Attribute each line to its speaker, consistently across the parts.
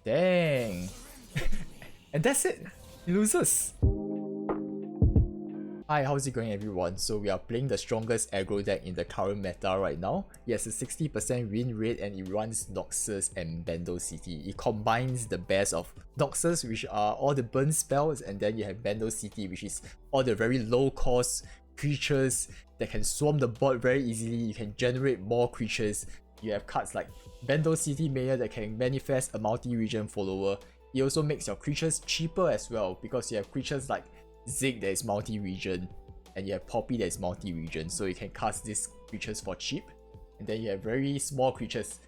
Speaker 1: Dang. And that's it. He loses. Hi, how's it going everyone? So we are playing the strongest aggro deck in the current meta right now. It has a 60% win rate and it runs Noxus and Bandle City. It combines the best of Noxus, which are all the burn spells, and then you have Bandle City, which is all the very low cost creatures that can swarm the board very easily. You can generate more creatures. You have cards like Bandle City Mayor that can manifest a multi-region follower. It also makes your creatures cheaper as well because you have creatures like Ziggs that is multi-region and you have Poppy that is multi-region, so you can cast these creatures for cheap. And then you have very small creatures.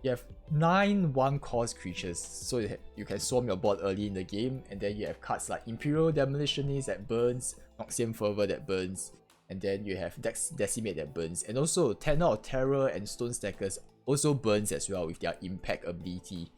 Speaker 1: You have 9 1-cost creatures, so you can swarm your board early in the game. And then you have cards like Imperial Demolitionist that burns, Noxian Fervor that burns, and then you have Decimate that burns, and also Tenor of Terror and Stone Stackers also burns as well with their impact ability.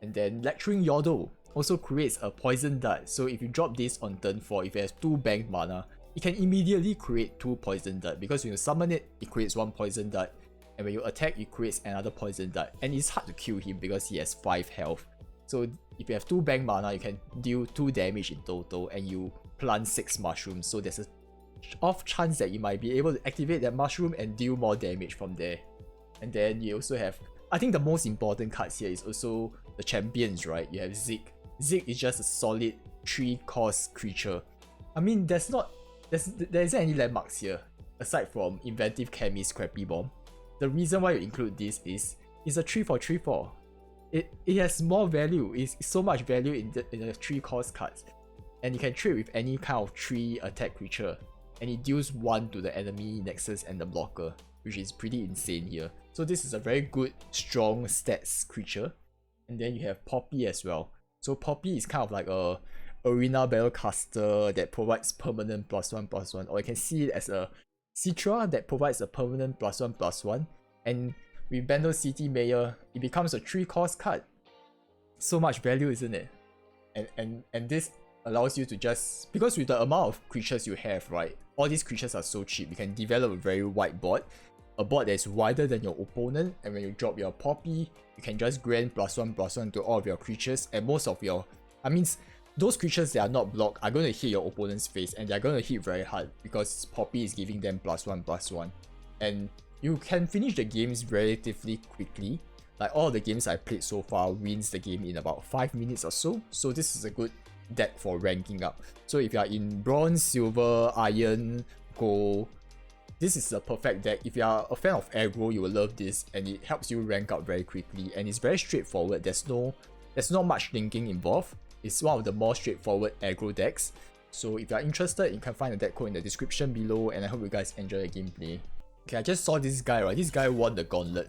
Speaker 1: And then Lecturing Yordle also creates a poison dart, so if you drop this on turn 4, if it has 2 bank mana, it can immediately create 2 poison dart, because when you summon it, it creates 1 poison dart, and when you attack, it creates another poison dart, and it's hard to kill him because he has 5 health. So if you have 2 bank mana, you can deal 2 damage in total, and you plant 6 mushrooms, so there's a off chance that you might be able to activate that mushroom and deal more damage from there. And then you also have, I think the most important cards here is also the champions, right? You have Ziggs. Ziggs is just a solid 3-cost creature. I mean, there isn't any landmarks here aside from Inventive Chemist Scrappy Bomb. The reason why you include this is it's a 3 for 3/4. It has more value. It's so much value in the 3-cost cards, and you can trade with any kind of 3 attack creature, and it deals 1 to the enemy nexus and the blocker, which is pretty insane here. So this is a very good strong stats creature. And then you have Poppy as well. So Poppy is kind of like a arena battle caster that provides permanent +1/+1, or you can see it as a Citra that provides a permanent +1/+1. And with Bandle City Mayor, it becomes a 3-cost card. So much value, isn't it? And this allows you to just, because with the amount of creatures you have, right, all these creatures are so cheap, you can develop a very wide board, a board that is wider than your opponent, and when you drop your Poppy, you can just grant +1/+1 to all of your creatures, and most of your, those creatures that are not blocked are going to hit your opponent's face, and they're going to hit very hard because Poppy is giving them +1/+1. And you can finish the games relatively quickly. Like all the games I played so far wins the game in about 5 minutes or so, so this is a good deck for ranking up. So if you are in bronze, silver, iron, gold, this is a perfect deck. If you are a fan of aggro, you will love this, and it helps you rank up very quickly, and it's very straightforward. There's not much thinking involved. It's one of the more straightforward aggro decks. So if you are interested, you can find the deck code in the description below, and I hope you guys enjoy the gameplay. Okay, I just saw this guy, right? This guy won the gauntlet.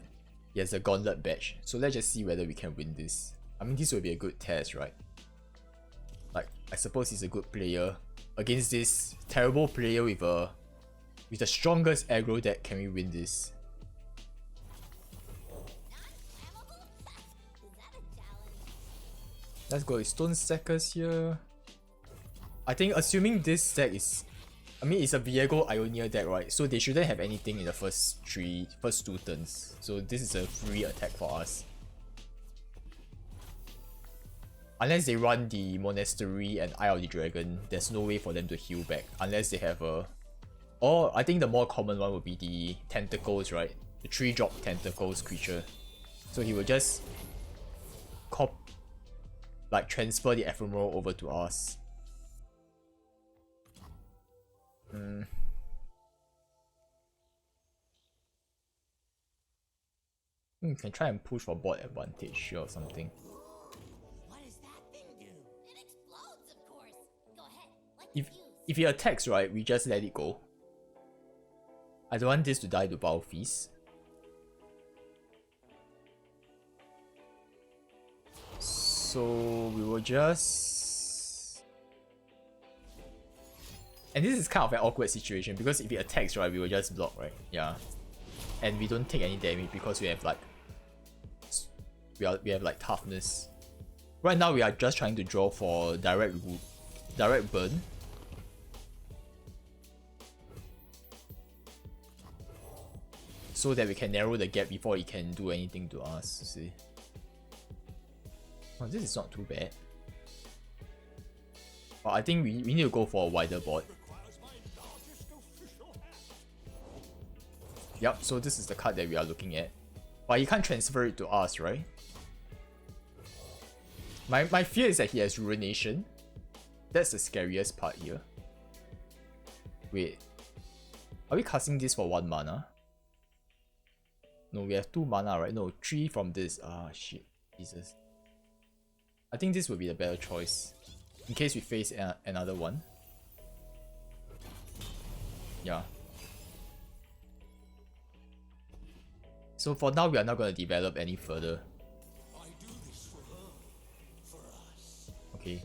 Speaker 1: He has a gauntlet badge. So let's just see whether we can win this. I mean, this will be a good test, right? Like, I suppose he's a good player. Against this terrible player with the strongest aggro deck, can we win this? Let's go with Stone Stackers here. I think assuming this deck is, it's a Viego Ionia deck, right? So they shouldn't have anything in the first 2 turns. So this is a free attack for us. Unless they run the Monastery and Eye of the Dragon, there's no way for them to heal back. Unless they have a... Or I think the more common one would be the Tentacles, right? The 3-drop Tentacles creature. So he will just transfer the Ephemeral over to us. Can try and push for board advantage or something.
Speaker 2: What does that thing do? It explodes, of course. Go ahead.
Speaker 1: If he attacks, right, we just let it go. I don't want this to die to Bow Feast. So we will just... And this is kind of an awkward situation because if he attacks, right, we will just block, right? Yeah. And we don't take any damage because we have like... We have like toughness. Right now we are just trying to draw for direct burn. So that we can narrow the gap before he can do anything to us, see. Oh, this is not too bad. But I think we need to go for a wider board. Yep, so this is the card that we are looking at. But he can't transfer it to us, right? My fear is that he has Ruination. That's the scariest part here. Wait. Are we casting this for 1 mana? No, we have 2 mana, right? No, 3 from this. Ah, shit. Jesus. I think this would be the better choice. In case we face another one. Yeah. So for now, we are not going to develop any further. Okay.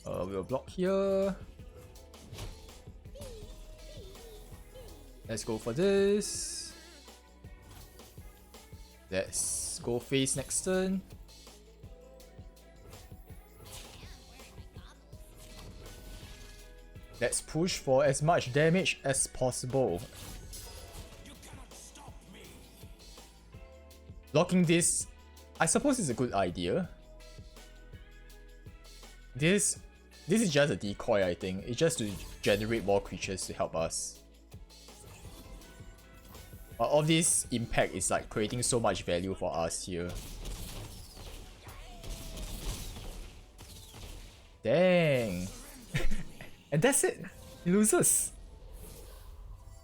Speaker 1: We'll block here. Let's go for this. Let's go face next turn. Let's push for as much damage as possible. Blocking this, I suppose, is a good idea. This is just a decoy, I think. It's just to generate more creatures to help us. But all this impact is like creating so much value for us here. Dang. And that's it. He loses.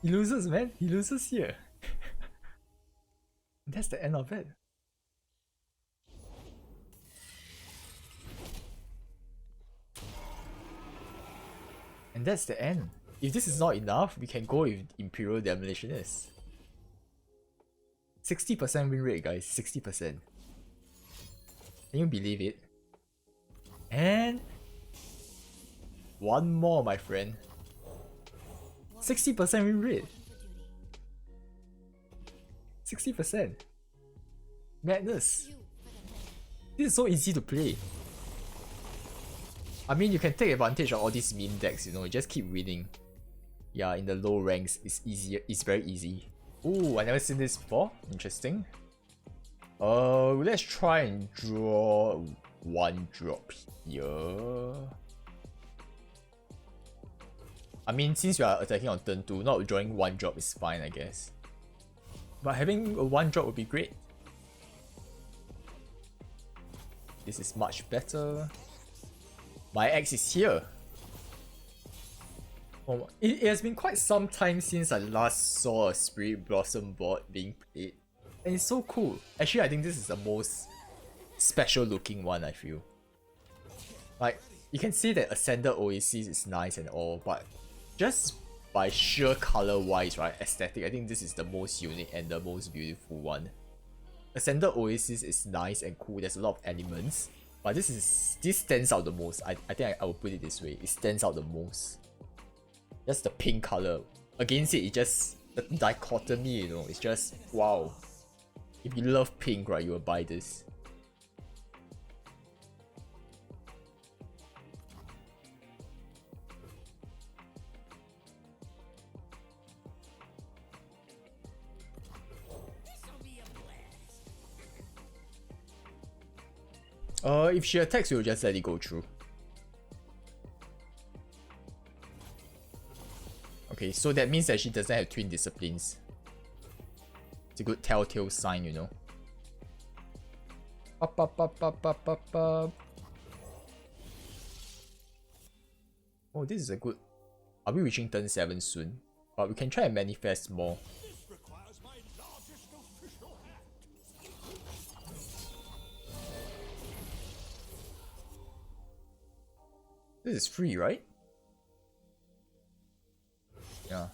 Speaker 1: He loses, man. He loses here. That's the end of it. And that's the end. If this is not enough, we can go with Imperial Demolitionist. 60% win rate, guys. 60%. Can you believe it? And one more, my friend. 60% win rate. 60%. Madness. This is so easy to play. I mean, you can take advantage of all these meme decks, you know, you just keep winning. Yeah, in the low ranks, it's easier. It's very easy. Ooh, I never seen this before. Interesting. Let's try and draw 1 drop here. I mean, since we are attacking on turn 2, not drawing 1 drop is fine, I guess. But having a 1 drop would be great. This is much better. My ex is here. Oh, it has been quite some time since I last saw a Spirit Blossom board being played. And it's so cool. Actually, I think this is the most special looking one, I feel. Like, you can see that Ascended Oasis is nice and all, but just by sheer color wise, right, aesthetic, I think this is the most unique and the most beautiful one. Ascended Oasis is nice and cool, there's a lot of elements, but this stands out the most. I think I will put it this way, it stands out the most. Just the pink color. Against it, just the dichotomy, you know, it's just wow. If you love pink, right, you will buy this. If she attacks, we'll just let it go through. Okay, so that means that she doesn't have Twin Disciplines. It's a good telltale sign, you know. Up, up, up, up, up, up, up. Oh, this is a good... Are we reaching turn 7 soon? But we can try and manifest more. This is free, right? Yeah.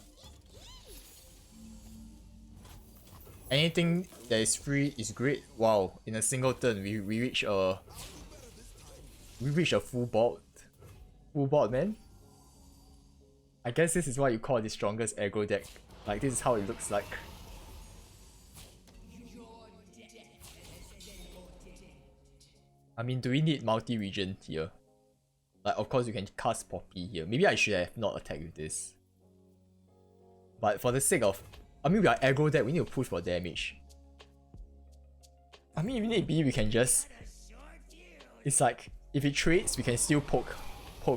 Speaker 1: Anything that is free is great. Wow, in a single turn we reach a full board. Full board, man. I guess this is what you call the strongest aggro deck. Like, this is how it looks like. I mean, do we need multi-region here? Like, of course you can cast Poppy here. Maybe I should have not attacked with this. But for the sake of, I mean, we are aggro deck, we need to push for damage. I mean, maybe we can just, it's like, if it trades, we can still poke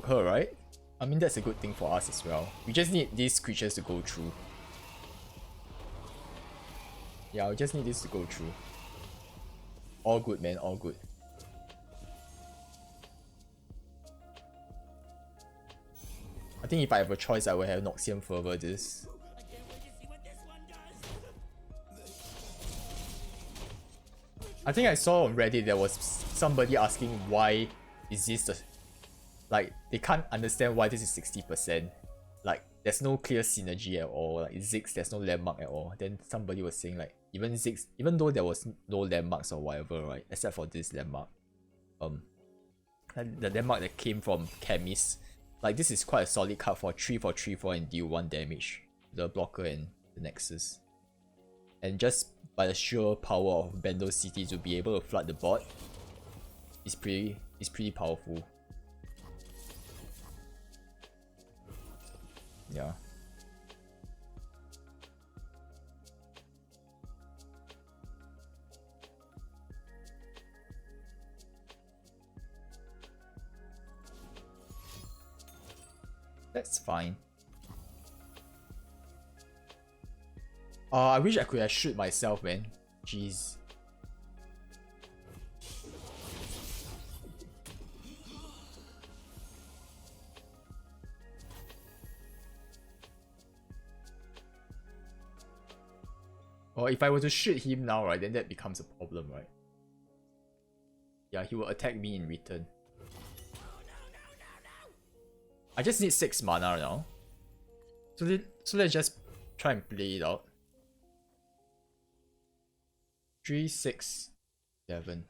Speaker 1: her, right? I mean, that's a good thing for us as well. We just need these creatures to go through. Yeah, we just need this to go through. All good, man, all good. I think if I have a choice, I would have Noxian Fervor this. I think I saw on Reddit there was somebody asking why is this the... Like, they can't understand why this is 60%. Like, there's no clear synergy at all. Like, Ziggs, there's no landmark at all. Then somebody was saying like, even Ziggs, even though there was no landmarks or whatever, right? Except for this landmark. The landmark that came from Chemist. Like, this is quite a solid card for 3/4/3/4 and deal 1 damage. The blocker and the Nexus. And just by the sheer power of Bandle City to be able to flood the board is pretty powerful. Yeah. That's fine. I wish I could have shoot myself, man. Jeez. Or if I were to shoot him now, right, then that becomes a problem, right? Yeah, he will attack me in return. I just need 6 mana now. So let's just try and play it out. 3, 6, 7.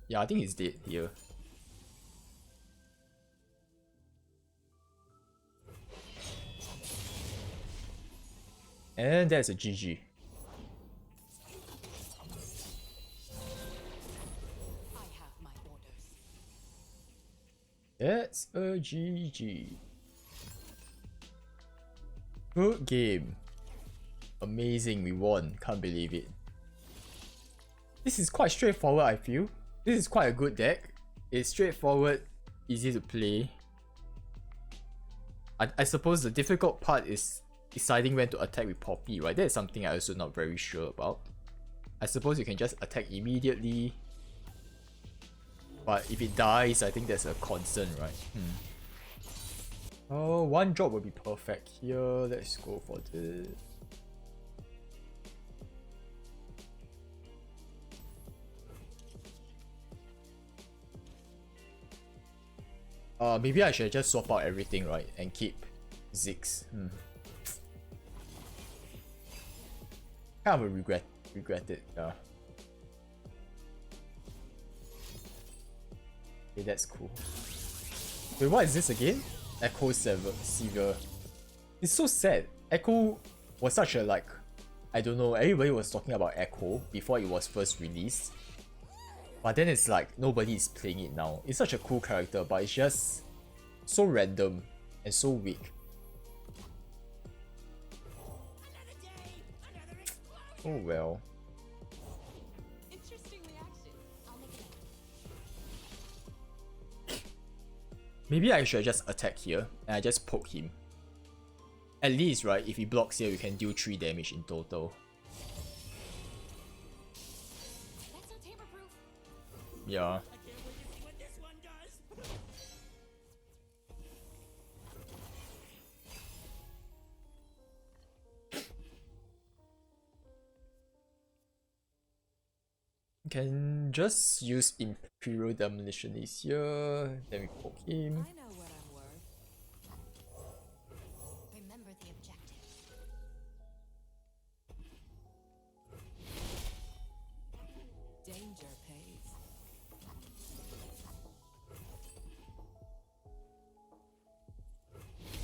Speaker 1: Yeah, I think he's dead here. And that's a GG. That's a GG. Good game. Amazing, we won. Can't believe it. This is quite straightforward, I feel. This is quite a good deck. It's straightforward, easy to play. I suppose the difficult part is deciding when to attack with Poppy, right? That is something I'm also not very sure about. I suppose you can just attack immediately. But if it dies, I think that's a concern, right? Oh, 1 drop would be perfect here. Let's go for this. Maybe I should just swap out everything, right? And keep Ziggs. Kind of a regret it, yeah. Okay, that's cool. Wait, what is this again? Echo Sever. It's so sad. Echo was such a, like, I don't know, everybody was talking about Echo before it was first released. But then it's like, nobody is playing it now. It's such a cool character, but it's just so random and so weak. Oh well. Maybe I should just attack here and I just poke him. At least, right, if he blocks here, we can deal 3 damage in total. Yeah. Can just use Imperial Demolitionist here, then we poke him.
Speaker 2: I know what I'm worth. Remember the objective.
Speaker 3: Danger pays.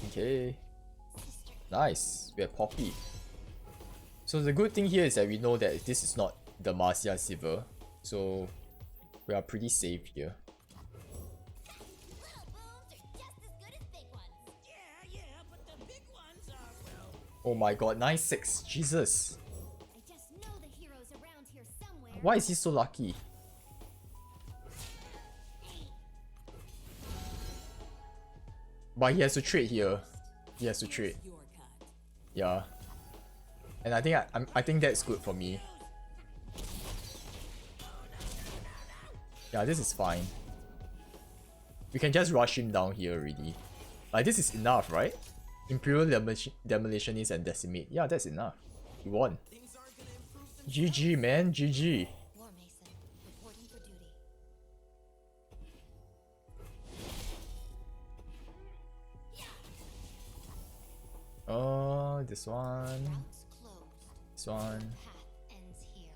Speaker 1: Okay. Nice, we have Poppy. So the good thing here is that we know that this is not the Marcia Silver, so we are pretty safe here.
Speaker 2: Little booms are just as good as big ones. Yeah,
Speaker 1: Oh my god, 9-6. Jesus.
Speaker 2: I just know the hero's around here somewhere.
Speaker 1: Why is he so lucky? But he has to trade here. He has to trade. Yeah. And I think I think that's good for me. Yeah, this is fine. We can just rush him down here already. Like, this is enough, right? Imperial Demolitionist and Decimate. Yeah, that's enough. He won. GG, man. GG.
Speaker 2: War Mason, reporting for duty.
Speaker 1: This one.
Speaker 2: Routes closed.
Speaker 1: This one.
Speaker 2: Path ends here.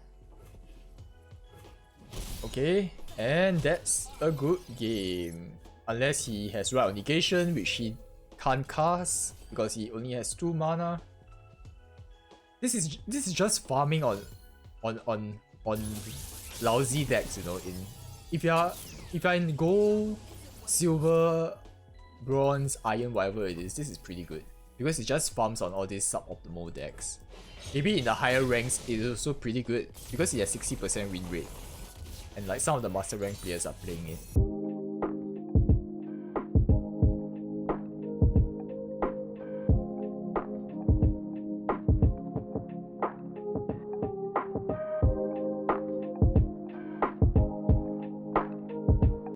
Speaker 1: Okay, and that's a good game. Unless he has Right of Negation, which he can't cast because he only has 2 mana. This is just farming on lousy decks, you know. If you're in gold, silver, bronze, iron, whatever it is, this is pretty good because it just farms on all these suboptimal decks. Maybe in the higher ranks, it is also pretty good because it has 60% win rate, and like some of the master rank players are playing it.